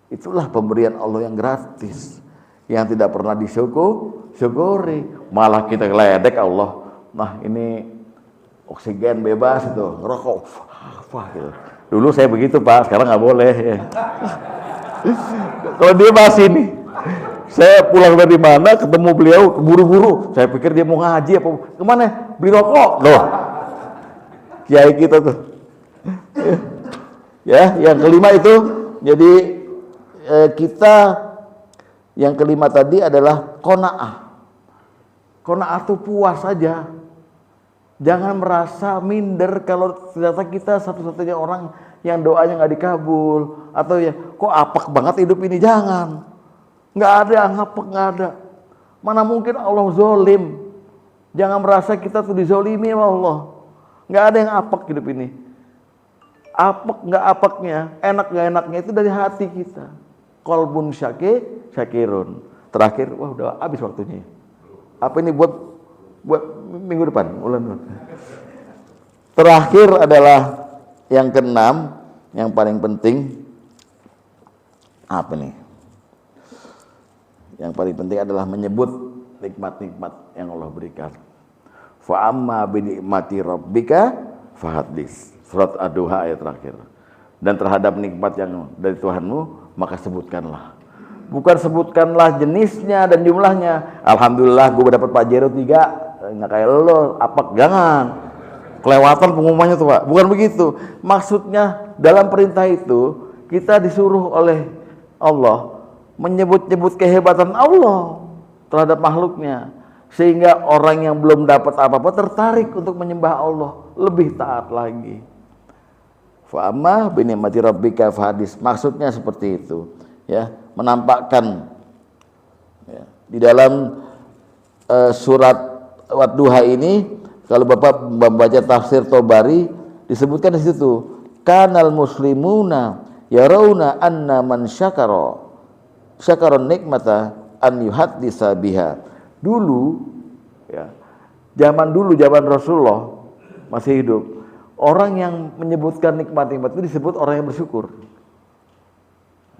Itulah pemberian Allah yang gratis, yang tidak pernah disyukuri. Malah kita geledek Allah. Nah ini oksigen bebas itu, ngerokok, wah gitu. Dulu saya begitu Pak, sekarang nggak boleh. Ya. Kalau dia masih nih, saya pulang dari mana ketemu beliau keburu-buru. Saya pikir dia mau ngaji apa kemana? Beli rokok loh. Kiai kita tuh. Ya, yang kelima itu jadi kita yang kelima tadi adalah qanaah. Qanaah itu puas saja. Jangan merasa minder kalau ternyata kita satu-satunya orang yang doanya nggak dikabul, atau ya kok apek banget hidup ini. Jangan, nggak ada yang apek, nggak ada. Mana mungkin Allah zolim. Jangan merasa kita tuh dizolimi sama Allah. Nggak ada yang apek hidup ini. Apek nggak apeknya, enak nggak enaknya itu dari hati kita. Qalbun syakirun. Terakhir, wah udah habis waktunya. Apa ini buat minggu depan, bulan depan. Terakhir adalah yang keenam, yang paling penting. Apa nih? Yang paling penting adalah menyebut nikmat-nikmat yang Allah berikan. Fa amma bi nikmati rabbika fahaddits. Surat Ad-Duha ayat terakhir. Dan terhadap nikmat yang dari Tuhanmu, maka sebutkanlah. Bukan sebutkanlah jenisnya dan jumlahnya. Alhamdulillah gue dapat Pajero 3. Nggak kayak lo, apek, jangan. Kelewatan pengumumannya tuh Pak. Bukan begitu. Maksudnya dalam perintah itu kita disuruh oleh Allah menyebut-nyebut kehebatan Allah terhadap makhluknya, sehingga orang yang belum dapat apa-apa tertarik untuk menyembah Allah, lebih taat lagi. Fa amma bi ni'mati rabbika fahaddits. Maksudnya seperti itu, ya, menampakkan ya, di dalam surat Wad-Duha ini, kalau Bapak membaca tafsir Tobari, disebutkan di situ, kanal muslimuna yarawna anna man syakaron nikmata an yuhaddisa biha. Dulu ya, zaman Rasulullah masih hidup, orang yang menyebutkan nikmat-nikmat itu disebut orang yang bersyukur.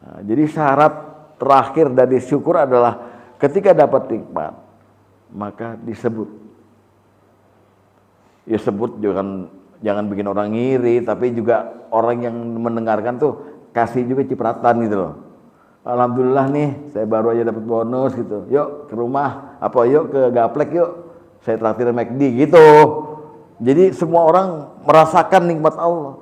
Nah, jadi syarat terakhir dari syukur adalah ketika dapat nikmat, maka disebut. Ya sebut, jangan bikin orang ngiri, tapi juga orang yang mendengarkan tuh kasih juga cipratan gitu loh. Alhamdulillah nih, saya baru aja dapat bonus gitu. Yuk ke rumah, yuk ke Gaplek yuk, saya traktir McD gitu. Jadi semua orang merasakan nikmat Allah.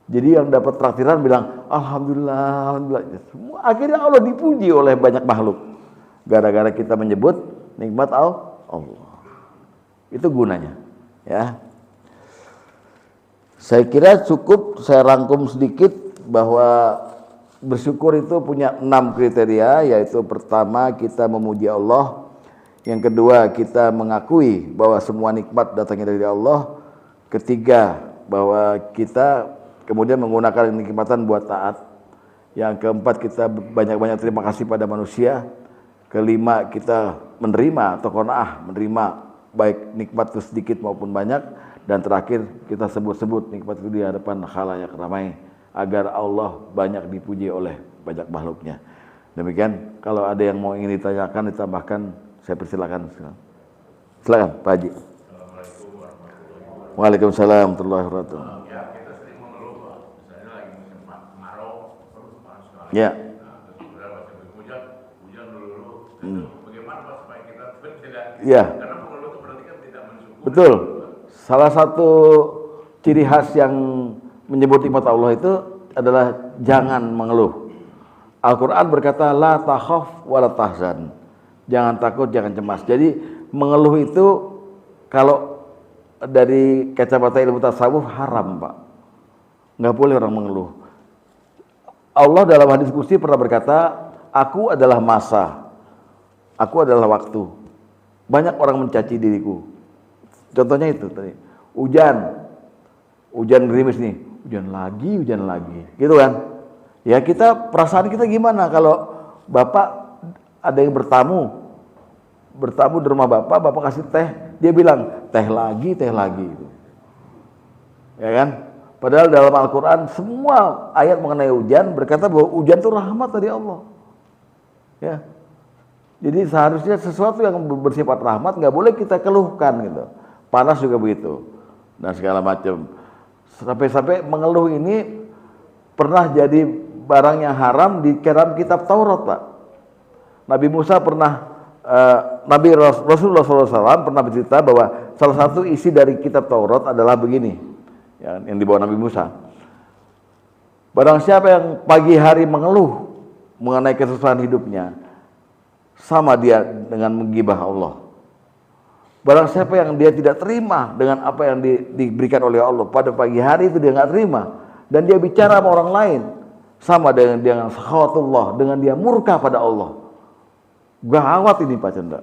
Jadi yang dapat traktiran bilang alhamdulillah, alhamdulillah. Semua akhirnya Allah dipuji oleh banyak makhluk. Gara-gara kita menyebut nikmat Allah. Itu gunanya, ya. Saya kira cukup saya rangkum sedikit bahwa bersyukur itu punya 6 kriteria, yaitu pertama kita memuji Allah, yang kedua kita mengakui bahwa semua nikmat datangnya dari Allah, ketiga bahwa kita kemudian menggunakan kenikmatan buat taat, yang keempat kita banyak-banyak terima kasih pada manusia, kelima kita menerima atau qanaah, menerima baik nikmat itu sedikit maupun banyak, dan terakhir kita sebut-sebut nikmat itu di hadapan khalayak ramai agar Allah banyak dipuji oleh banyak makhluknya. Demikian, kalau ada yang mau ingin ditanyakan, ditambahkan, saya persilakan. Silakan Pak Haji. Waalaikumsalam warahmatullahi wabarakatuh. Ya, kita sering mengeluh, Pak. Misalnya lagi musim kemarau, terus panas sekali. Ya. Nah, terus kemudian musim hujan dulu. Bagaimana Pak supaya kita tidak? Ya. Karena mengeluh itu berarti kan tidak mensyukuri. Betul. Salah satu ciri khas yang menyebut nikmat Allah itu adalah jangan mengeluh. Al-Quran berkata la takhaf wa la tahzan. Jangan takut, jangan cemas. Jadi mengeluh itu kalau dari kacamata ilmu tasawuf haram, Pak. Nggak boleh orang mengeluh. Allah dalam hadis qudsi pernah berkata, aku adalah masa, aku adalah waktu. Banyak orang mencaci diriku. Contohnya itu tadi, hujan gerimis nih, hujan lagi, gitu kan? Ya kita, perasaan kita gimana kalau Bapak ada yang bertamu di rumah Bapak kasih teh, dia bilang teh lagi gitu. Ya kan? Padahal dalam Al-Quran semua ayat mengenai hujan berkata bahwa hujan itu rahmat dari Allah. Ya. Jadi seharusnya sesuatu yang bersifat rahmat nggak boleh kita keluhkan gitu. Panas juga begitu dan segala macam. Sampai-sampai mengeluh ini pernah jadi barang yang haram di dalam kitab Taurat, Pak. Nabi Musa pernah Rasulullah SAW pernah bercerita bahwa salah satu isi dari kitab Taurat adalah begini, ya, yang dibawa Nabi Musa. Barang siapa yang pagi hari mengeluh mengenai kesusahan hidupnya, sama dia dengan menggibah Allah. Barang siapa yang dia tidak terima dengan apa yang diberikan oleh Allah pada pagi hari itu dia nggak terima, dan dia bicara sama orang lain, sama dengan sakhawatullah, dengan dia murka pada Allah. Gawat ini Pak Chandra.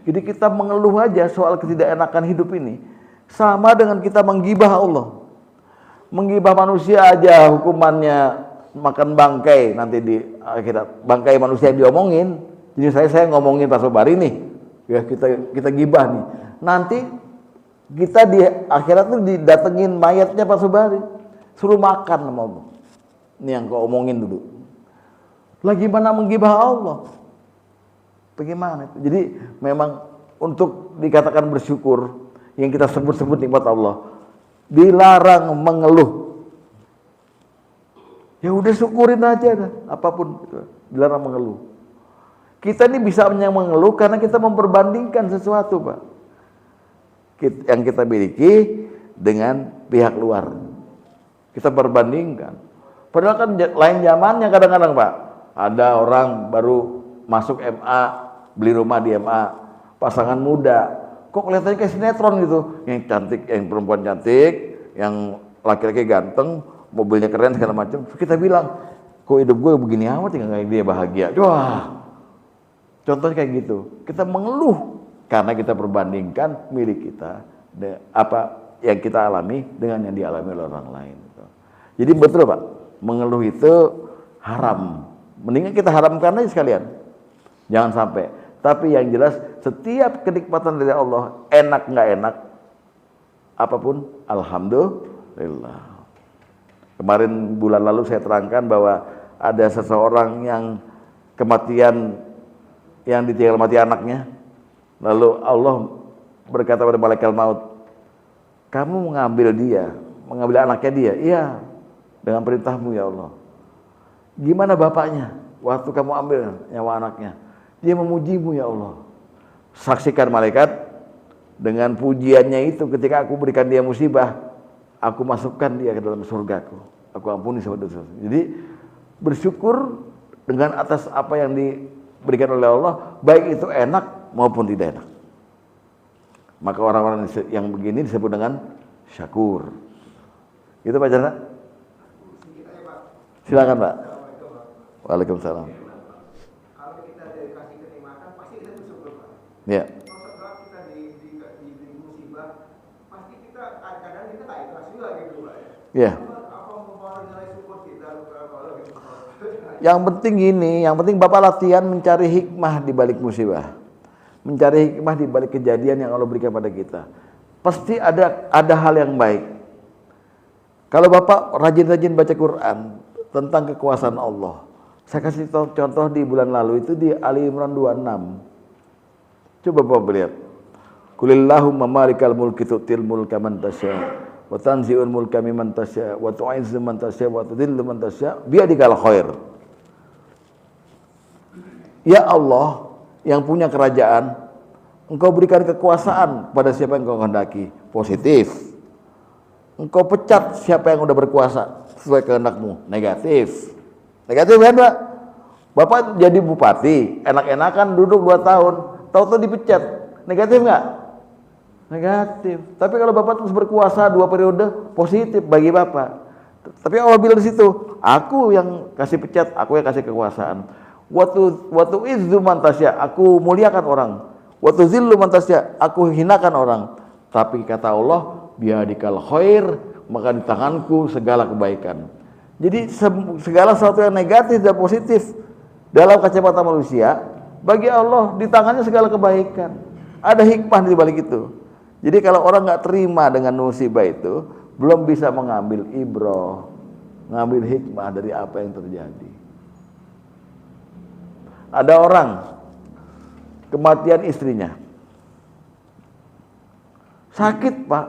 Jadi kita mengeluh aja soal ketidakenakan hidup ini sama dengan kita menggibah Allah. Menggibah manusia aja hukumannya makan bangkai nanti di akhirat. Bangkai manusia yang diomongin. Jadi saya ngomongin Pak Sobari nih. Ya kita gibah nih. Nanti kita di akhirat tuh didatengin mayatnya Pak Sobari. Suruh makan sama Allah. Ini yang kau omongin dulu. Lagi mana menggibah Allah? Bagaimana itu? Jadi memang untuk dikatakan bersyukur yang kita sebut-sebut nikmat Allah dilarang mengeluh. Ya udah syukurin aja dah, apapun dilarang mengeluh. Kita ini bisa mengeluh karena kita memperbandingkan sesuatu, Pak. Yang kita miliki dengan pihak luar. Kita perbandingkan. Padahal kan lain zamannya kadang-kadang, Pak. Ada orang baru masuk MA, beli rumah di MA, pasangan muda, kok kelihatannya kayak sinetron gitu, yang cantik, yang perempuan cantik, yang laki-laki ganteng, mobilnya keren segala macam. Kita bilang, kok hidup gue begini amat ya, nggak dia bahagia. Wah, contohnya kayak gitu. Kita mengeluh karena kita perbandingkan milik kita, apa yang kita alami dengan yang dialami oleh orang lain. Jadi betul Pak, mengeluh itu haram. Mendingan kita haramkan aja sekalian. Jangan sampai. Tapi yang jelas setiap kenikmatan dari Allah, enak nggak enak, apapun, alhamdulillah. Kemarin bulan lalu saya terangkan bahwa ada seseorang yang kematian, yang ditinggal mati anaknya. Lalu Allah berkata pada malaikat maut, kamu mengambil anaknya dia? Iya, dengan perintahmu ya Allah. Gimana bapaknya waktu kamu ambil nyawa anaknya? Dia memujimu ya Allah. Saksikan malaikat dengan pujiannya itu ketika aku berikan dia musibah, aku masukkan dia ke dalam surgaku. Aku ampuni semua dosa. Jadi bersyukur dengan atas apa yang diberikan oleh Allah, baik itu enak maupun tidak enak. Maka orang-orang yang begini disebut dengan syakur. Gitu Pak Jarna? Silakan Pak. Waalaikumsalam. Kalau kita dikasih kenikmatan, pasti kita bersyukur Pak. Ya. Kalau setelah kita diberi musibah, pasti kita kadang-kadang kita nggak ikhlas juga gitu Pak. Ya. Apa mempengaruhi nilai syukur kita kalau gitu? Yang penting gini, yang penting Bapak latihan mencari hikmah di balik musibah. Mencari hikmah di balik kejadian yang Allah berikan pada kita. Pasti ada hal yang baik. Kalau Bapak rajin-rajin baca Quran tentang kekuasaan Allah. Saya kasih contoh di bulan lalu itu di Ali Imran 26. Coba Bapak lihat. Qulillahumma malikal mulki tu'til mulka man tasya wa tanzi'ul mulka mimman tasya wa tu'izzu man tasya wa tudhillu man tasya biyadikal khair. Ya Allah yang punya kerajaan, Engkau berikan kekuasaan pada siapa yang Engkau kehendaki. Positif. Engkau pecat siapa yang udah berkuasa sesuai kehendakmu. Negatif. Negatif kan Pak? Bapak jadi bupati, enak-enakan duduk 2 tahun, tahu-tahu dipecat. Negatif nggak? Negatif. Tapi kalau Bapak terus berkuasa 2 periode, positif bagi Bapak. Tapi Allah bilang di situ, aku yang kasih pecat, aku yang kasih kekuasaan. Waktu izzu man tasya, aku muliakan orang. Waktu zillu man tasya, aku hinakan orang. Tapi kata Allah, biadikal khair, maka di tanganku segala kebaikan. Jadi segala sesuatu yang negatif dan positif dalam kacamata manusia, bagi Allah di tangannya segala kebaikan. Ada hikmah di balik itu. Jadi kalau orang nggak terima dengan musibah itu, belum bisa mengambil ibrah, mengambil hikmah dari apa yang terjadi. Ada orang kematian istrinya, sakit Pak.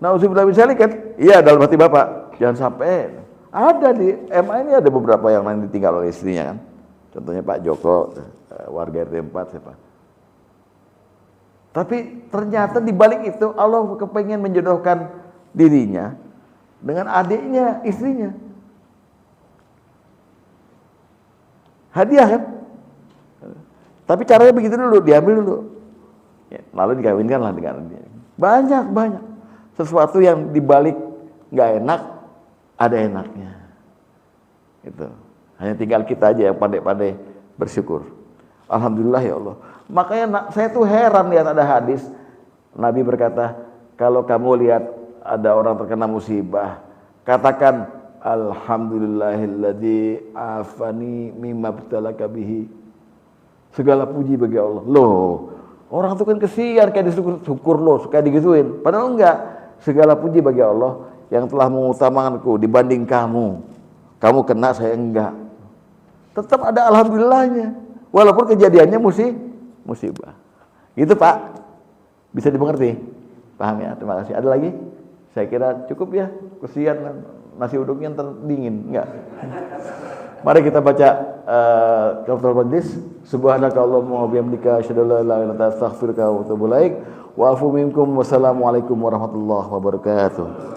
Nauzubillah min dzalik kan? Iya dalam hati Bapak. Jangan sampai. Ada di MA ini ada beberapa yang nanti ditinggal oleh istrinya kan. Contohnya Pak Joko, warga RT 4 siapa. Tapi ternyata di balik itu Allah kepengen menjodohkan dirinya dengan adiknya, istrinya. Hadiah kan? Tapi caranya begitu dulu, diambil dulu. Ya, lalu dikawinkan lah dengan dia. Banyak. Sesuatu yang dibalik nggak enak, ada enaknya. Gitu. Hanya tinggal kita aja yang pandai-pandai bersyukur. Alhamdulillah ya Allah. Makanya saya tuh heran lihat ada hadis. Nabi berkata, kalau kamu lihat ada orang terkena musibah, katakan, Alhamdulillahilladzi afani mimma btalaka bihi. Segala puji bagi Allah. Loh, orang itu kan kesian kayak disyukur loh, kayak digituin. Padahal enggak. Segala puji bagi Allah yang telah mengutamakanku dibanding kamu. Kamu kena, saya enggak. Tetap ada alhamdulillahnya. Walaupun kejadiannya musibah. Gitu Pak. Bisa dimengerti? Paham ya? Terima kasih. Ada lagi? Saya kira cukup ya. Kesian nasi uduknya ntar dingin, enggak. Mari kita baca kafaratul majlis. Subhanakallahumma wa bihamdika asyhadu an la ilaha illa anta astaghfiruka wa atubu ilaik. Wa afu minkum. Wassalamualaikum warahmatullahi wabarakatuh.